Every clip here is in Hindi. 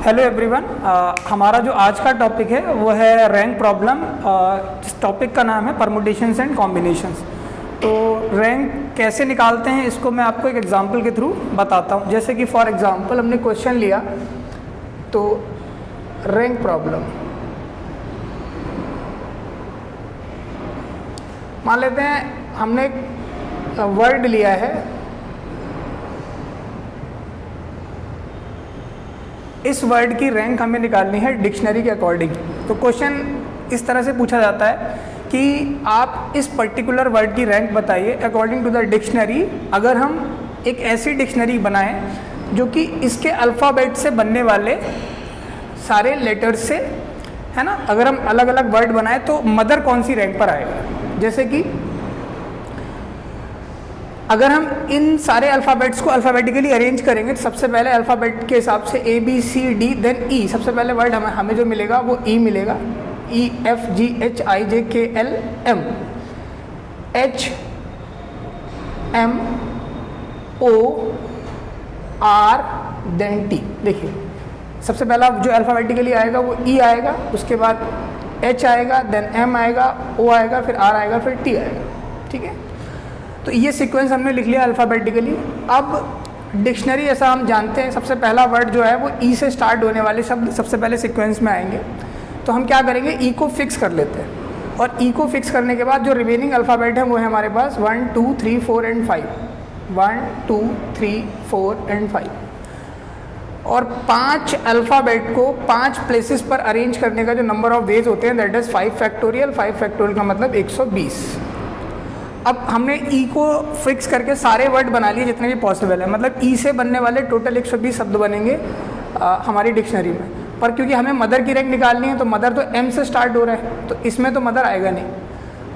Hello everyone. हमारा जो आज का टॉपिक है वो है रैंक प्रॉब्लम। जिस टॉपिक का नाम है परमुटेशंस एंड कॉम्बिनेशंस। तो रैंक कैसे निकालते हैं इसको मैं आपको एक एग्जांपल के थ्रू बताता हूँ। जैसे कि फॉर एग्जांपल हमने क्वेश्चन लिया तो रैंक प्रॉब्लम मान लेते हैं, हमने एक वर्ड लिया है, इस वर्ड की रैंक हमें निकालनी है डिक्शनरी के अकॉर्डिंग। तो क्वेश्चन इस तरह से पूछा जाता है कि आप इस पर्टिकुलर वर्ड की रैंक बताइए अकॉर्डिंग टू द डिक्शनरी। अगर हम एक ऐसी डिक्शनरी बनाएं जो कि इसके अल्फ़ाबेट से बनने वाले सारे लेटर्स से, है ना, अगर हम अलग अलग वर्ड बनाएं तो मदर कौन सी रैंक पर आएगा। जैसे कि अगर हम इन सारे अल्फ़ाबेट्स को अल्फ़ाबेटिकली अरेंज करेंगे तो सबसे पहले अल्फ़ाबेट के हिसाब से A B C D then E। सबसे पहले वर्ड हमें जो मिलेगा वो E मिलेगा। E F G H I J K L M H M O R then T। देखिए सबसे पहला जो अल्फ़ाबेटिकली आएगा वो E आएगा, उसके बाद H आएगा, देन M आएगा, O आएगा, फिर R आएगा, फिर T आएगा। ठीक है, तो ये सीक्वेंस हमने लिख लिया अल्फ़ाबेटिकली। अब डिक्शनरी ऐसा हम जानते हैं, सबसे पहला वर्ड जो है वो ई से स्टार्ट होने वाले शब्द सबसे पहले सीक्वेंस में आएंगे। तो हम क्या करेंगे, ई को फिक्स कर लेते हैं, और ई को फिक्स करने के बाद जो रिमेनिंग अल्फ़ाबेट है वो है हमारे पास 1 2 3 4 एंड 5, 1 2 3 4 एंड 5। और 5 अल्फ़ाबेट को 5 प्लेसेस पर अरेंज करने का जो नंबर ऑफ वेज होते हैं दैट इज़ 5 फैक्टोरियल। 5 फैक्टोरियल का मतलब 120। अब हमने ई को फिक्स करके सारे वर्ड बना लिए जितने भी पॉसिबल है, मतलब ई से बनने वाले टोटल 120 शब्द बनेंगे हमारी डिक्शनरी में। पर क्योंकि हमें मदर की रैंक निकालनी है तो मदर तो एम से स्टार्ट हो रहा है, तो इसमें तो मदर आएगा नहीं।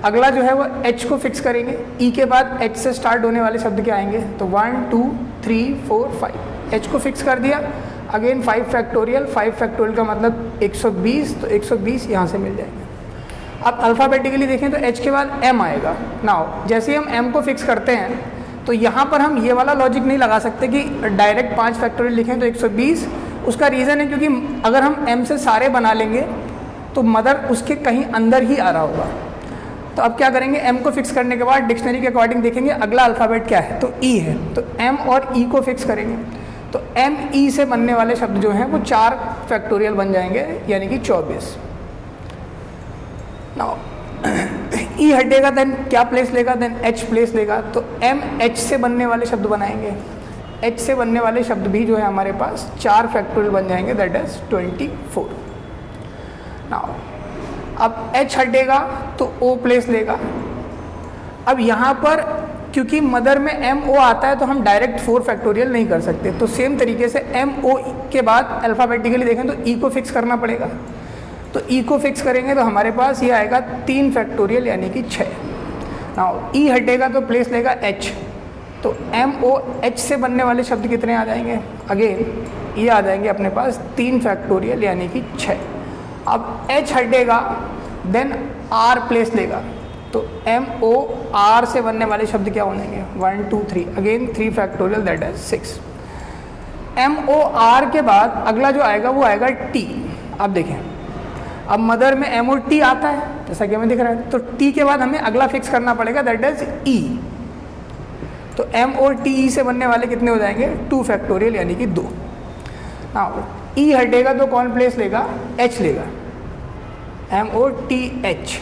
अगला जो है वो एच को फिक्स करेंगे। ई के बाद एच से स्टार्ट होने वाले शब्द क्या आएंगे, तो 1 2 3 4 5। एच को फिक्स कर दिया, अगेन 5 फैक्टोरियल। 5 फैक्टोरियल का मतलब 120, तो 120 यहाँ से मिल जाएंगे। अब अल्फ़ाबेटिकली देखें तो एच के बाद एम आएगा। नाउ जैसे ही हम एम को फिक्स करते हैं तो यहाँ पर हम ये वाला लॉजिक नहीं लगा सकते कि डायरेक्ट 5 फैक्टोरियल लिखें तो 120। उसका रीज़न है क्योंकि अगर हम एम से सारे बना लेंगे तो मदर उसके कहीं अंदर ही आ रहा होगा। तो अब क्या करेंगे, एम को फिक्स करने के बाद डिक्शनरी के अकॉर्डिंग देखेंगे अगला अल्फ़ाबेट क्या है, तो ई है, तो एम और ई को फिक्स करेंगे। तो एम ई से बनने वाले शब्द जो हैं वो 4 फैक्टोरियल बन जाएंगे, यानी कि 24। नाउ ई हटेगा देन क्या प्लेस लेगा, देन एच प्लेस लेगा। तो एम एच से बनने वाले शब्द बनाएंगे। एच से बनने वाले शब्द भी जो है हमारे पास 4 फैक्टोरियल बन जाएंगे, दैट इज 24। नाउ अब एच हटेगा तो ओ प्लेस लेगा। अब यहाँ पर क्योंकि मदर में एम ओ आता है तो हम डायरेक्ट 4 फैक्टोरियल नहीं कर सकते, तो सेम तरीके से एम ओ के बाद अल्फ़ाबेटिकली देखें तो ई को फिक्स करना पड़ेगा। तो ई को फिक्स करेंगे तो हमारे पास ये आएगा 3 फैक्टोरियल यानी कि 6। नाउ ई हटेगा तो प्लेस लेगा एच, तो एम ओ एच से बनने वाले शब्द कितने आ जाएंगे, अगेन ये आ जाएंगे अपने पास 3 फैक्टोरियल यानी कि 6। अब एच हटेगा देन आर प्लेस लेगा, तो एम ओ आर से बनने वाले शब्द क्या हो जाएंगे, 1 2 3, again 3 factorial that is 6। M O R के बाद अगला जो आएगा वो आएगा टी। अब देखें, अब मदर में एम ओ टी आता है जैसा कि हमें दिख रहा है, तो टी के बाद हमें अगला फिक्स करना पड़ेगा दैट इज ई। तो एम और टी ई से बनने वाले कितने हो जाएंगे, 2 फैक्टोरियल यानी कि 2। नाउ ई हटेगा तो कौन प्लेस लेगा, एच लेगा, एम ओ टी एच।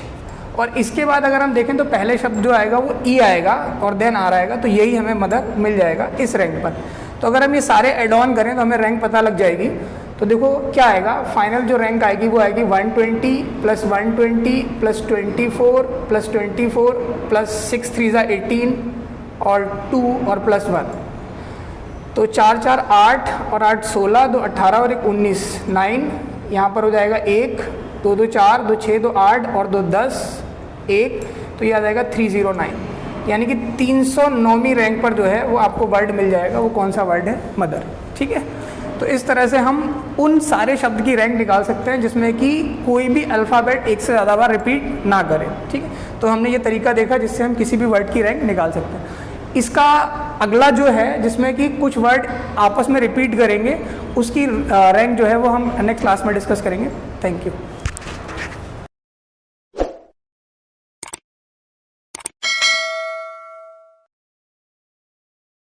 और इसके बाद अगर हम देखें तो पहले शब्द जो आएगा वो ई आएगा और देन आर आएगा, तो यही हमें मदर मिल जाएगा इस रैंक पर। तो अगर हम ये सारे एड ऑन करें तो हमें रैंक पता लग जाएगी। तो देखो क्या आएगा, फाइनल जो रैंक आएगी वो आएगी 120 प्लस 120 प्लस 24 प्लस 24 प्लस 6 3 18 और 2 और प्लस 1। तो 4 4 8 और 8 16, 2 18 और 1 19, 9 यहाँ पर हो जाएगा 1 2 2 4 2 6 2 8 और 2 10 1, तो ये आ जाएगा 309, यानी कि 309वीं रैंक पर जो है वो आपको वर्ड मिल जाएगा। वो कौन सा वर्ड है, मदर। ठीक है, तो इस तरह से हम उन सारे शब्द की रैंक निकाल सकते हैं जिसमें कि कोई भी अल्फ़ाबेट एक से ज़्यादा बार रिपीट ना करे। ठीक है, तो हमने ये तरीका देखा जिससे हम किसी भी वर्ड की रैंक निकाल सकते हैं। इसका अगला जो है जिसमें कि कुछ वर्ड आपस में रिपीट करेंगे, उसकी रैंक जो है वो हम नेक्स्ट क्लास में डिस्कस करेंगे। Thank you.